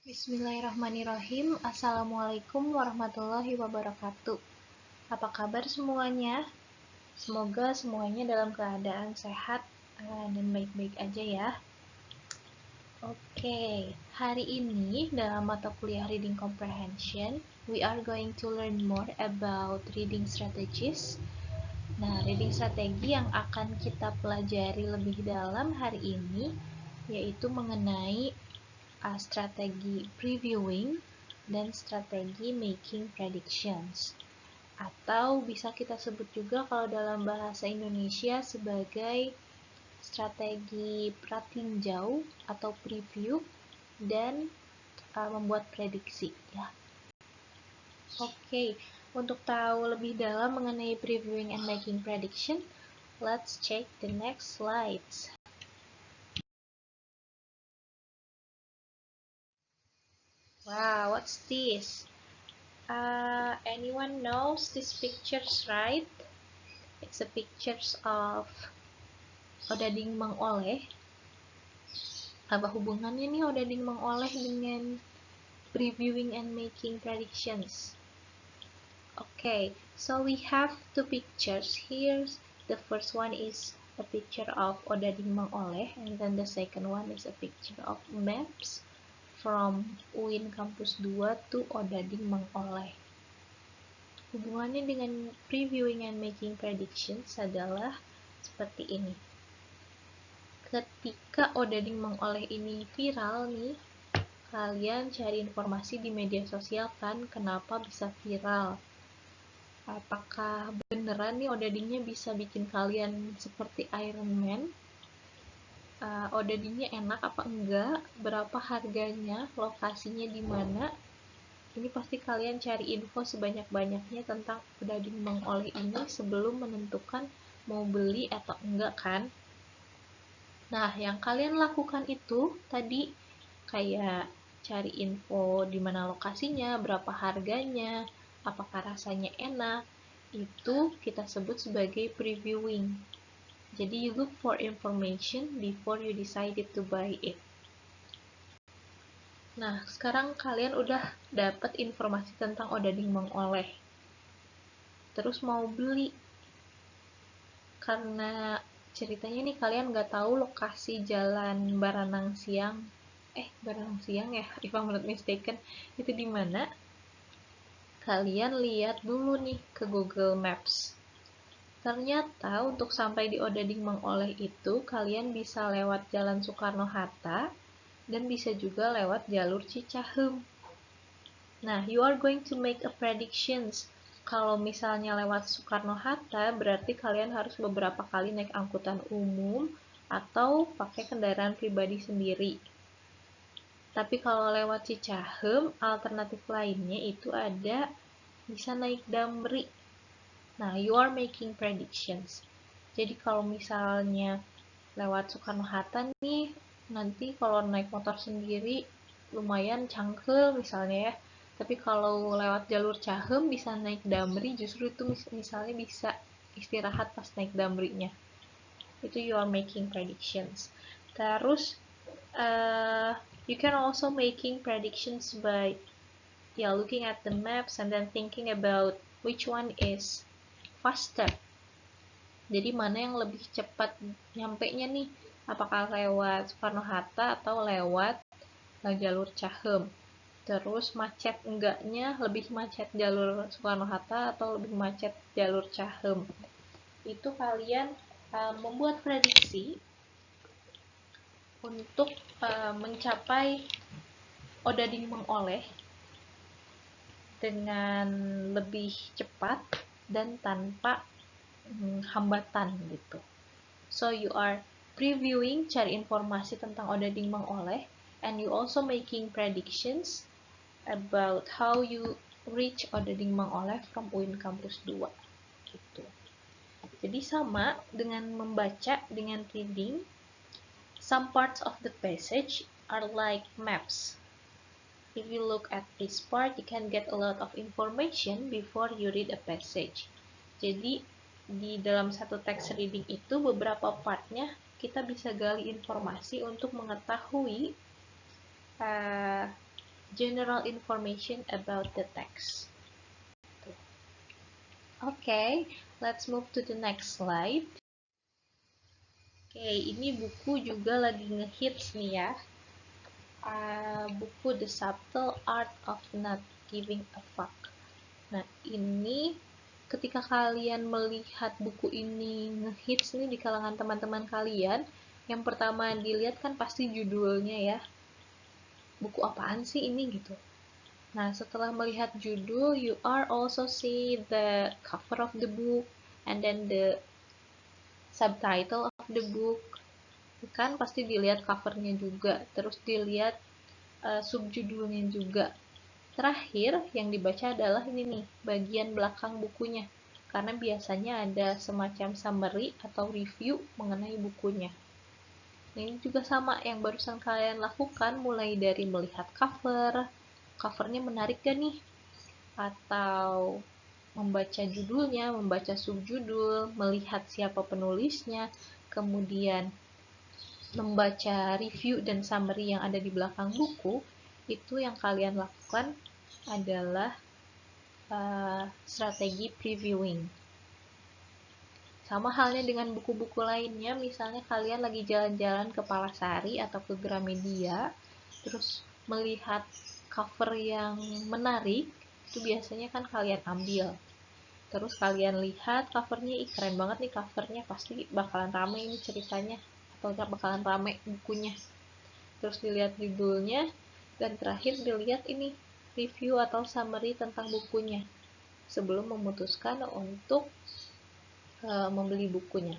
Bismillahirrahmanirrahim. Assalamualaikum warahmatullahi wabarakatuh. Apa kabar semuanya? Semoga semuanya dalam keadaan sehat dan baik-baik aja ya. Oke, hari ini dalam mata kuliah Reading Comprehension, we are going to learn more about reading strategies. Nah, reading strategi yang akan kita pelajari lebih dalam hari ini yaitu mengenai strategi previewing dan strategi making predictions, atau bisa kita sebut juga kalau dalam bahasa Indonesia sebagai strategi pratinjau atau preview dan membuat prediksi ya. Oke, untuk tahu lebih dalam mengenai previewing and making prediction, let's check the next slides. Wow, what's this? Anyone knows these pictures, right? It's a pictures of Odading Mang Oleh. Apa hubungannya nih Odading Mang Oleh dengan previewing and making predictions? Okay, so we have two pictures here. The first one is a picture of Odading Mang Oleh, and then the second one is a picture of maps from UIN Kampus 2 to Odading Mang Oleh. Hubungannya dengan previewing and making predictions adalah seperti ini. Ketika Odading Mang Oleh ini viral nih, kalian cari informasi di media sosial kan, kenapa bisa viral? Apakah beneran nih Odadingnya bisa bikin kalian seperti Iron Man? Odadingnya enak apa enggak? Berapa harganya? Lokasinya di mana? Ini pasti kalian cari info sebanyak-banyaknya tentang Odading Mang Oleh ini sebelum menentukan mau beli atau enggak kan. Nah, yang kalian lakukan itu tadi kayak cari info di mana lokasinya, berapa harganya, apakah rasanya enak, itu kita sebut sebagai previewing. Jadi you look for information before you decided to buy it. Nah, sekarang kalian udah dapat informasi tentang Odading Mang Oleh. Terus mau beli. Karena ceritanya nih kalian nggak tahu lokasi jalan Baranang Siang. Baranang Siang ya, if I'm not mistaken. Itu di mana? Kalian lihat dulu nih ke Google Maps. Ternyata untuk sampai di Odading Mang Oleh itu kalian bisa lewat Jalan Soekarno-Hatta dan bisa juga lewat jalur Cicahem. Nah, you are going to make a predictions. Kalau misalnya lewat Soekarno-Hatta, berarti kalian harus beberapa kali naik angkutan umum atau pakai kendaraan pribadi sendiri. Tapi kalau lewat Cicahem, alternatif lainnya itu ada bisa naik Damri. Nah, you are making predictions. Jadi kalau misalnya lewat Soekarno-Hatta nih, nanti kalau naik motor sendiri lumayan cangkel misalnya ya. Tapi kalau lewat jalur Cahem bisa naik Damri, justru itu misalnya bisa istirahat pas naik Damrinya. Itu you are making predictions. Terus you can also making predictions by looking at the maps and then thinking about which one is faster. Jadi mana yang lebih cepat nyampe-nya nih? Apakah lewat Soekarno-Hatta atau lewat jalur Cahem? Terus macet enggaknya, lebih macet jalur Soekarno-Hatta atau lebih macet jalur Cahem? Itu kalian membuat prediksi untuk mencapai Odading Mang Oleh dengan lebih cepat dan tanpa hambatan gitu. So you are previewing, cari informasi tentang Odading Mang Oleh, and you also making predictions about how you reach Odading Mang Oleh from UIN Kampus 2 gitu. Jadi sama dengan membaca, dengan reading, some parts of the passage are like maps. If you look at this part, you can get a lot of information before you read a passage. Jadi di dalam satu teks reading itu beberapa partnya kita bisa gali informasi untuk mengetahui general information about the text. Okay, let's move to the next slide. Okay, ini buku juga lagi ngehits nih ya. Buku The Subtle Art of Not Giving a Fuck. Nah, ini ketika kalian melihat buku ini ngehits nih di kalangan teman-teman kalian, yang pertama dilihat kan pasti judulnya ya. Buku apaan sih ini gitu. Nah, setelah melihat judul, you are also see the cover of the book and then the subtitle of the book. Kan pasti dilihat covernya juga, terus dilihat subjudulnya juga. Terakhir yang dibaca adalah ini nih, bagian belakang bukunya. Karena biasanya ada semacam summary atau review mengenai bukunya. Nah, ini juga sama yang barusan kalian lakukan, mulai dari melihat covernya menarik gak nih? Atau membaca judulnya, membaca subjudul, melihat siapa penulisnya, kemudian membaca review dan summary yang ada di belakang buku. Itu yang kalian lakukan adalah strategi previewing. Sama halnya dengan buku-buku lainnya, misalnya kalian lagi jalan-jalan ke Palasari atau ke Gramedia, terus melihat cover yang menarik, itu biasanya kan kalian ambil. Terus kalian lihat covernya, keren banget nih covernya, pasti bakalan rame ini ceritanya, atau bakalan rame bukunya. Terus dilihat judulnya, dan terakhir dilihat ini review atau summary tentang bukunya sebelum memutuskan untuk membeli bukunya.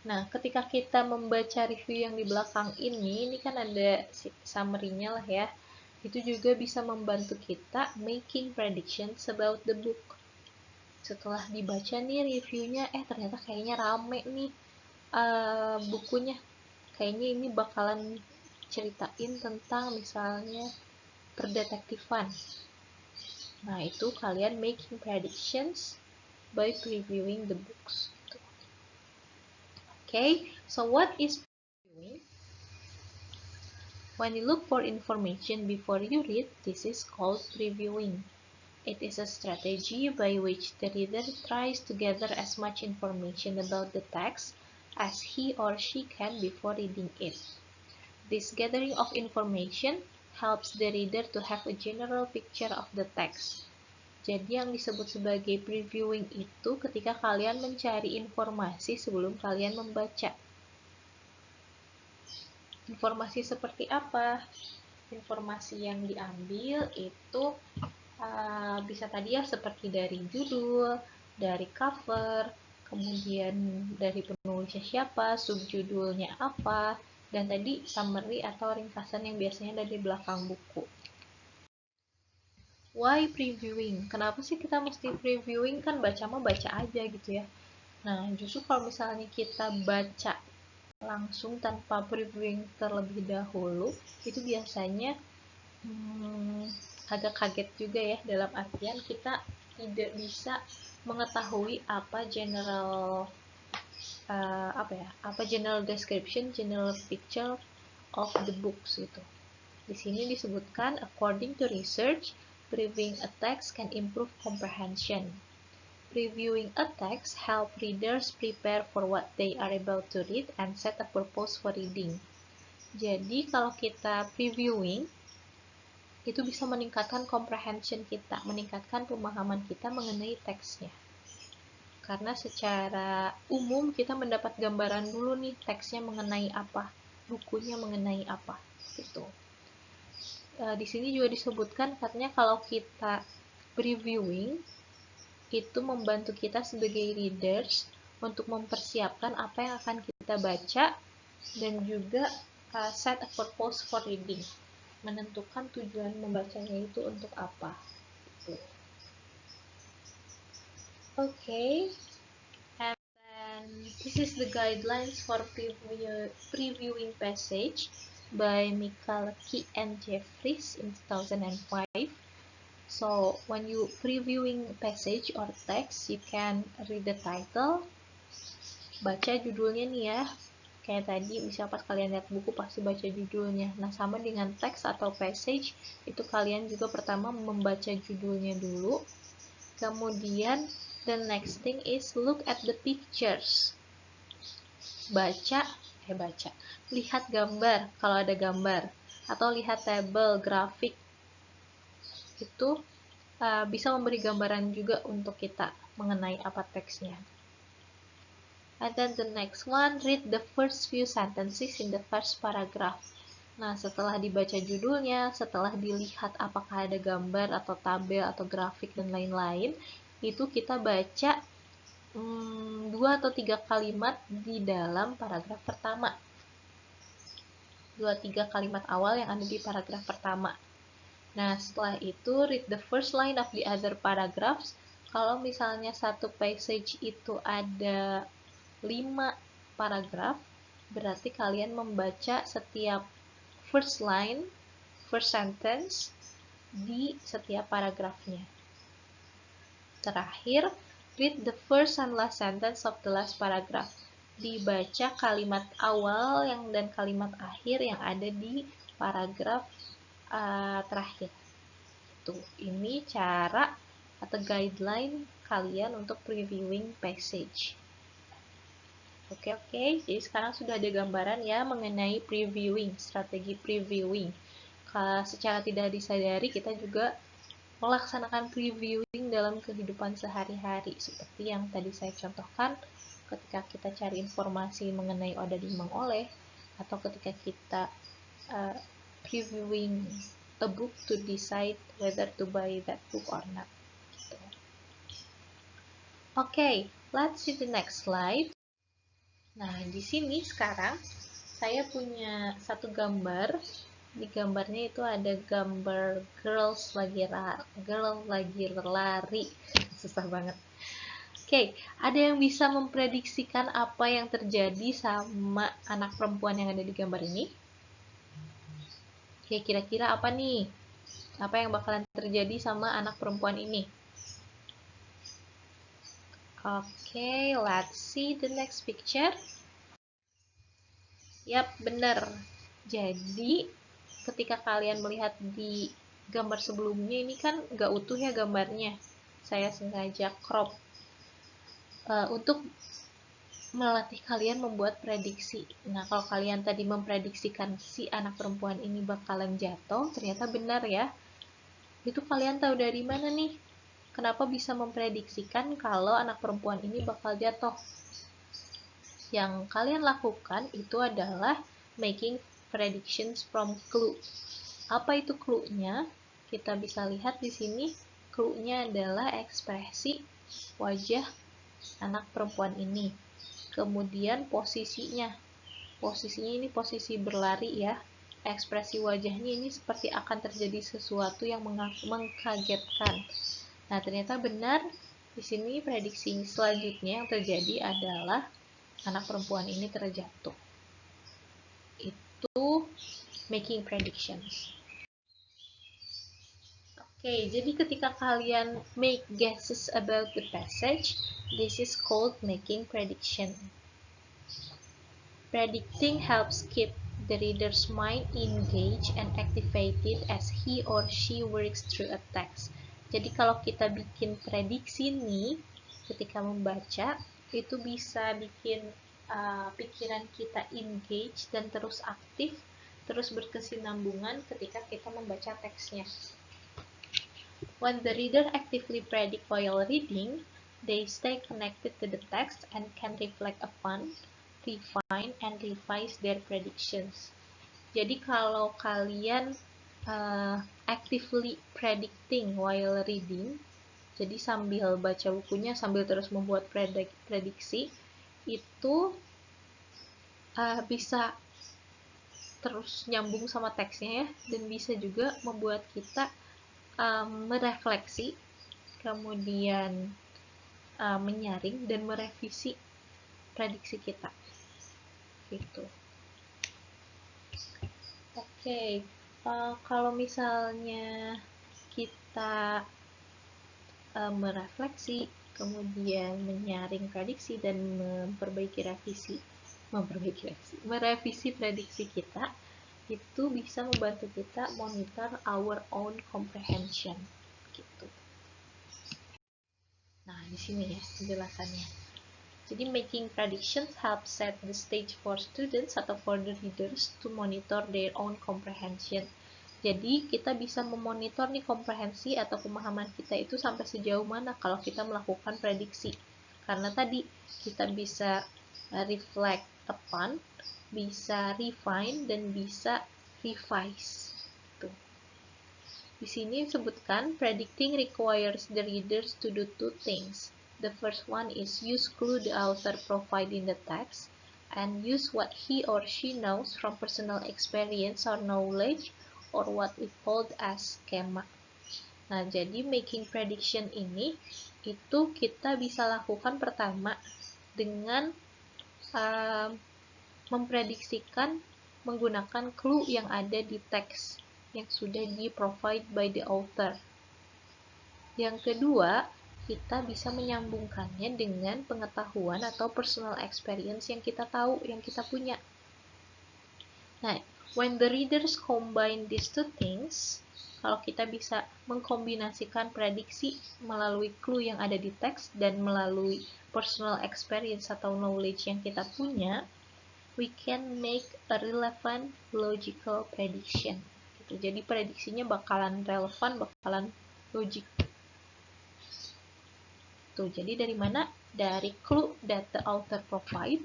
Nah, ketika kita membaca review yang di belakang ini kan ada summary-nya lah ya. Itu juga bisa membantu kita making predictions about the book. Setelah dibaca nih reviewnya, ternyata kayaknya rame nih bukunya. Kayaknya ini bakalan ceritain tentang misalnya perdetektifan. Nah, itu kalian making predictions by previewing the books. Okay, so what is previewing? When you look for information before you read, this is called previewing. It is a strategy by which the reader tries to gather as much information about the text as he or she can before reading it. This gathering of information helps the reader to have a general picture of the text. Jadi yang disebut sebagai previewing itu ketika kalian mencari informasi sebelum kalian membaca. Informasi seperti apa? Informasi yang diambil itu bisa tadi ya seperti dari judul, dari cover, kemudian dari penulisnya siapa, subjudulnya apa, dan tadi summary atau ringkasan yang biasanya ada di belakang buku. Why previewing? Kenapa sih kita mesti previewing? Kan baca mah baca aja gitu ya. Nah, justru kalau misalnya kita baca langsung tanpa previewing terlebih dahulu, itu biasanya agak kaget juga ya, dalam artian kita tidak bisa mengetahui apa general general description, general picture of the books gitu. Di sini disebutkan, according to research, previewing a text can improve comprehension. Previewing a text help readers prepare for what they are about to read and set a purpose for reading. Jadi kalau kita previewing, itu bisa meningkatkan comprehension kita, meningkatkan pemahaman kita mengenai teksnya. Karena secara umum kita mendapat gambaran dulu nih teksnya mengenai apa, bukunya mengenai apa, gitu. Di sini juga disebutkan katanya kalau kita previewing itu membantu kita sebagai readers untuk mempersiapkan apa yang akan kita baca dan juga set a purpose for reading, menentukan tujuan membacanya itu untuk apa. Okay, and then this is the guidelines for previewing passage by Michalki and Jeffries in 2005. So when you previewing passage or text, you can read the title, baca judulnya nih ya, Kayak tadi, misal pas kalian lihat buku pasti baca judulnya. Nah, sama dengan teks atau passage, itu kalian juga pertama membaca judulnya dulu. Kemudian, the next thing is look at the pictures. Lihat gambar, kalau ada gambar. Atau lihat tabel, grafik. Itu bisa memberi gambaran juga untuk kita mengenai apa teksnya. And then the next one, read the first few sentences in the first paragraph. Nah, setelah dibaca judulnya, setelah dilihat apakah ada gambar atau tabel atau grafik dan lain-lain, itu kita baca 2 atau 3 kalimat di dalam paragraf pertama. 2-3 kalimat awal yang ada di paragraf pertama. Nah, setelah itu, read the first line of the other paragraphs. Kalau misalnya satu passage itu ada 5 paragraf, berarti kalian membaca setiap first line, first sentence di setiap paragrafnya. Terakhir, read the first and last sentence of the last paragraph. Dibaca kalimat awal dan kalimat akhir yang ada di paragraf terakhir. Ini cara atau guideline kalian untuk previewing passage. Oke, jadi sekarang sudah ada gambaran ya mengenai previewing, strategi previewing. Secara tidak disadari kita juga melaksanakan previewing dalam kehidupan sehari-hari. Seperti yang tadi saya contohkan ketika kita cari informasi mengenai Oda di Mang Oleh, atau ketika kita previewing a book to decide whether to buy that book or not. Oke, let's see the next slide. Nah, di sini sekarang saya punya satu gambar. Di gambarnya itu ada gambar girl lagi lari. Susah banget. Oke, ada yang bisa memprediksikan apa yang terjadi sama anak perempuan yang ada di gambar ini? Oke, kira-kira apa nih? Apa yang bakalan terjadi sama anak perempuan ini? Oke, let's see the next picture. Yap, bener. Jadi, ketika kalian melihat di gambar sebelumnya, ini kan nggak utuh ya gambarnya. Saya sengaja crop untuk melatih kalian membuat prediksi. Nah, kalau kalian tadi memprediksikan si anak perempuan ini bakalan jatuh, ternyata benar ya. Itu kalian tahu dari mana nih? Kenapa bisa memprediksikan kalau anak perempuan ini bakal jatuh? Yang kalian lakukan itu adalah making predictions from clue. Apa itu clue-nya? Kita bisa lihat di sini, clue-nya adalah ekspresi wajah anak perempuan ini. Kemudian posisinya. Posisinya ini posisi berlari ya. Ekspresi wajahnya ini seperti akan terjadi sesuatu yang mengkagetkan. Nah, ternyata benar. Di sini prediksi selanjutnya yang terjadi adalah anak perempuan ini terjatuh. Itu making predictions. Oke, jadi ketika kalian make guesses about the passage, this is called making prediction. Predicting helps keep the reader's mind engaged and activated as he or she works through a text. Jadi kalau kita bikin prediksi nih, ketika membaca, itu bisa bikin pikiran kita engage dan terus aktif, terus berkesinambungan ketika kita membaca teksnya. When the reader actively predict while reading, they stay connected to the text and can reflect upon, refine, and revise their predictions. Jadi kalau kalian actively predicting while reading, jadi sambil baca bukunya, sambil terus membuat prediksi, itu bisa terus nyambung sama teksnya ya, dan bisa juga membuat kita merefleksi, kemudian menyaring dan merevisi prediksi kita. Gitu. Oke, kalau misalnya kita merefleksi, kemudian menyaring prediksi dan memperbaiki revisi merevisi prediksi kita, itu bisa membantu kita monitor our own comprehension gitu. Nah, di sini ya penjelasannya. Jadi making predictions help set the stage for students atau for the readers to monitor their own comprehension. Jadi kita bisa memonitor nih komprehensi atau pemahaman kita itu sampai sejauh mana kalau kita melakukan prediksi. Karena tadi kita bisa reflect upon, bisa refine, dan bisa revise. Tuh. Di sini disebutkan predicting requires the readers to do two things. The first one is use clue the author provide in the text and use what he or she knows from personal experience or knowledge or what we called as schema. Nah, jadi making prediction ini itu kita bisa lakukan pertama dengan memprediksikan menggunakan clue yang ada di teks yang sudah di-provide by the author. Yang kedua, kita bisa menyambungkannya dengan pengetahuan atau personal experience yang kita tahu, yang kita punya. Nah, when the readers combine these two things, kalau kita bisa mengkombinasikan prediksi melalui clue yang ada di teks dan melalui personal experience atau knowledge yang kita punya, we can make a relevant logical prediction. Gitu. Jadi prediksinya bakalan relevan, bakalan logik. Tuh, jadi dari mana? Dari clue that the author provide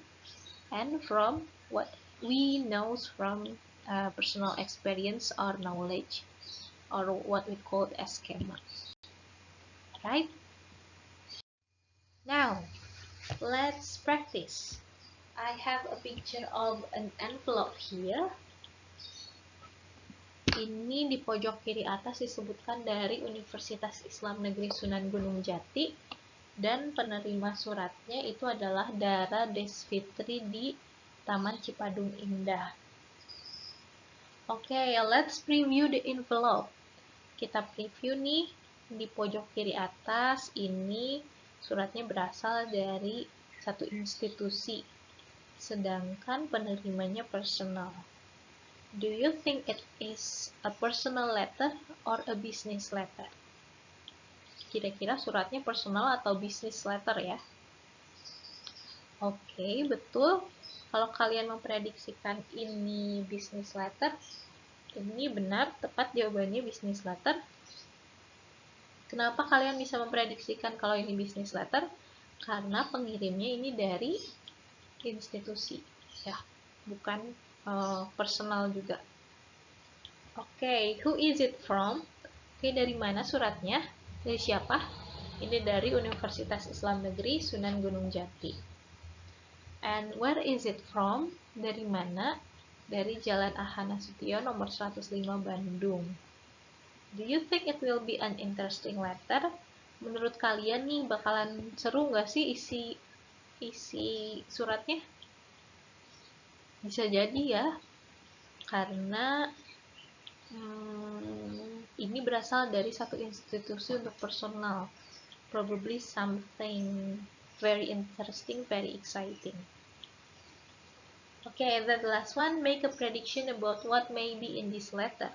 and from what we know from personal experience or knowledge or what we call as schema. Right? Now, let's practice. I have a picture of an envelope here. Ini di pojok kiri atas disebutkan dari Universitas Islam Negeri Sunan Gunung Jati. Dan penerima suratnya itu adalah Dara Desfitri di Taman Cipadung Indah. Oke, let's preview the envelope. Kita preview nih di pojok kiri atas. Ini suratnya berasal dari satu institusi, sedangkan penerimanya personal. Do you think it is a personal letter or a business letter? Kira-kira suratnya personal atau business letter ya? Oke, betul. Kalau kalian memprediksikan ini business letter, ini benar, tepat jawabannya business letter. Kenapa kalian bisa memprediksikan kalau ini business letter? Karena pengirimnya ini dari institusi, ya, bukan personal juga. Oke, who is it from? Oke, dari mana suratnya? Dari siapa? Ini dari Universitas Islam Negeri Sunan Gunung Jati. And where is it from? Dari mana? Dari Jalan Aha Nasution nomor 105 Bandung. Do you think it will be an interesting letter? Menurut kalian nih bakalan seru nggak sih isi suratnya? Bisa jadi ya, karena ini berasal dari satu institusi untuk personal. Probably something very interesting, very exciting. Okay, and then the last one, make a prediction about what may be in this letter.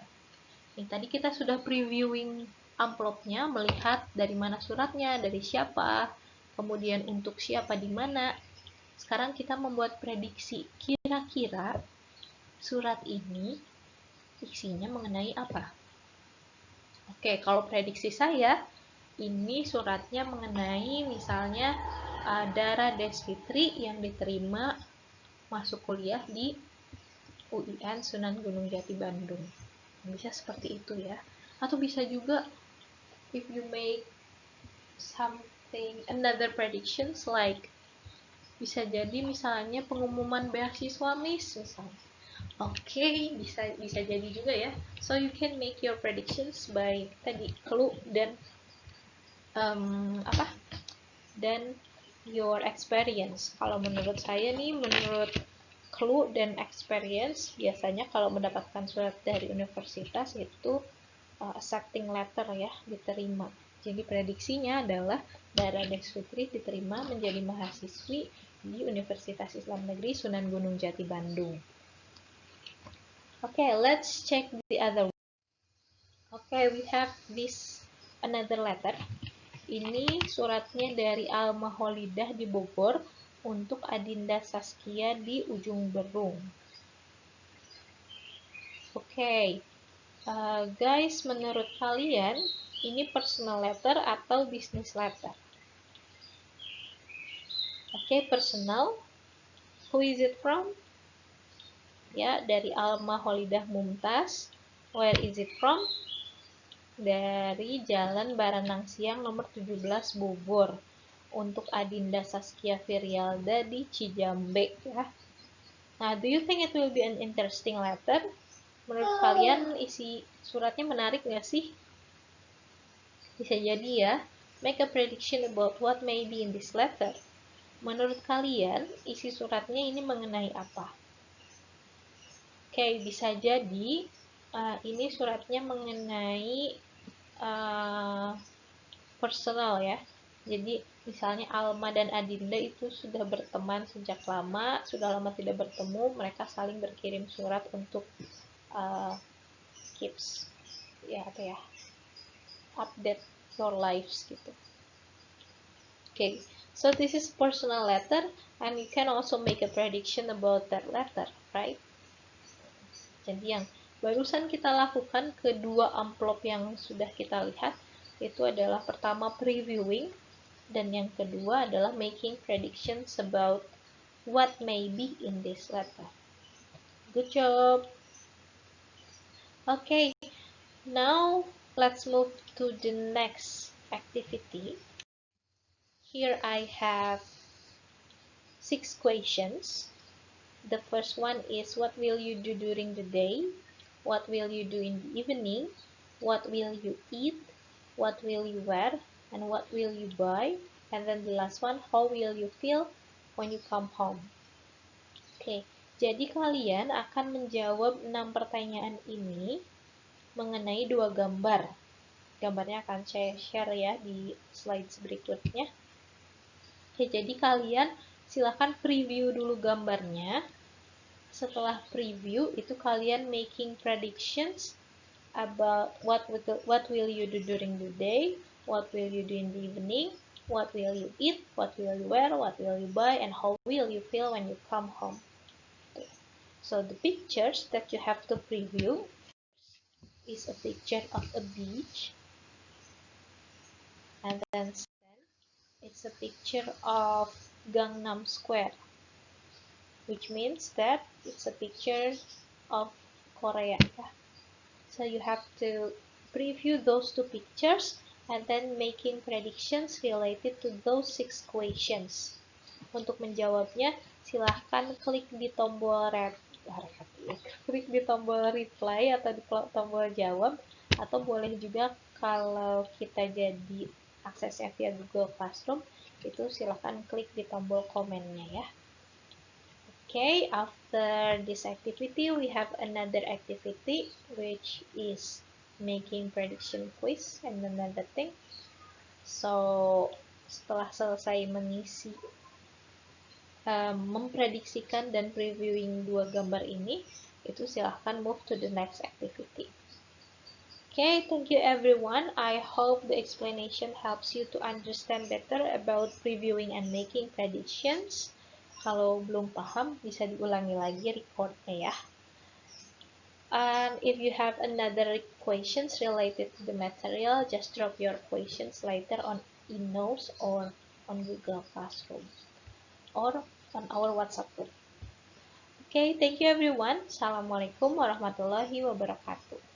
Nih, tadi kita sudah previewing amplopnya, melihat dari mana suratnya, dari siapa, kemudian untuk siapa, di mana. Sekarang kita membuat prediksi. Kira-kira surat ini isinya mengenai apa? Oke, kalau prediksi saya, ini suratnya mengenai misalnya Dara Desfitri yang diterima masuk kuliah di UIN Sunan Gunung Jati Bandung. Bisa seperti itu ya. Atau bisa juga if you make something another predictions like bisa jadi misalnya pengumuman beasiswa Miss misalnya. Oke, bisa jadi juga ya. So you can make your predictions by tadi clue dan dan your experience. Kalau menurut saya nih, menurut clue dan experience, biasanya kalau mendapatkan surat dari universitas itu accepting letter ya, diterima. Jadi prediksinya adalah Dara Desfitri diterima menjadi mahasiswi di Universitas Islam Negeri Sunan Gunung Jati Bandung. Okay, let's check the other one. Okay, we have this another letter. Ini suratnya dari Alma Holidah di Bogor untuk Adinda Saskia di Ujung Berung. Okay, guys, menurut kalian ini personal letter atau business letter? Okay, personal. Who is it from? Ya, dari Alma Holidah Mumtaz. Where is it from? Dari Jalan Baranang Siang nomor 17 Bogor untuk Adinda Saskia Firyalda di Cijambe ya. Nah, do you think it will be an interesting letter? Menurut kalian isi suratnya menarik nggak sih? Bisa jadi ya. Make a prediction about what may be in this letter. Menurut kalian isi suratnya ini mengenai apa? Oke, bisa jadi ini suratnya mengenai personal ya. Jadi misalnya Alma dan Adinda itu sudah berteman sejak lama, sudah lama tidak bertemu, mereka saling berkirim surat untuk keeps ya apa ya, update your lives gitu. Okay, so this is personal letter and you can also make a prediction about that letter, right? Jadi yang barusan kita lakukan kedua amplop yang sudah kita lihat itu adalah pertama previewing dan yang kedua adalah making predictions about what may be in this letter. Good job. Okay, now let's move to the next activity. Here I have 6 questions. The first one is what will you do during the day? What will you do in the evening? What will you eat? What will you wear? And what will you buy? And then the last one, how will you feel when you come home? Oke, jadi kalian akan menjawab 6 pertanyaan ini mengenai 2 gambar. Gambarnya akan saya share ya di slides berikutnya. Oke, jadi kalian silahkan preview dulu gambarnya. Setelah preview itu kalian making predictions about what will you do during the day, what will you do in the evening, what will you eat, what will you wear, what will you buy, and how will you feel when you come home. So the pictures that you have to preview is a picture of a beach, and then it's a picture of Gangnam Square, which means that it's a picture of Korea. So you have to preview those 2 pictures and then making predictions related to those 6 questions. Untuk menjawabnya, silahkan klik di tombol reply atau di tombol jawab, atau boleh juga kalau kita jadi aksesnya via Google Classroom, itu silahkan klik di tombol komennya ya. Okay, after this activity, we have another activity which is making prediction quiz and another thing. So, setelah selesai mengisi, memprediksikan dan previewing 2 gambar ini, itu silahkan move to the next activity. Okay, thank you everyone. I hope the explanation helps you to understand better about previewing and making predictions. Kalau belum paham, bisa diulangi lagi recordnya ya. And if you have another questions related to the material, just drop your questions later on e-notes or on Google Classroom or on our WhatsApp group. Okay, thank you everyone. Assalamualaikum warahmatullahi wabarakatuh.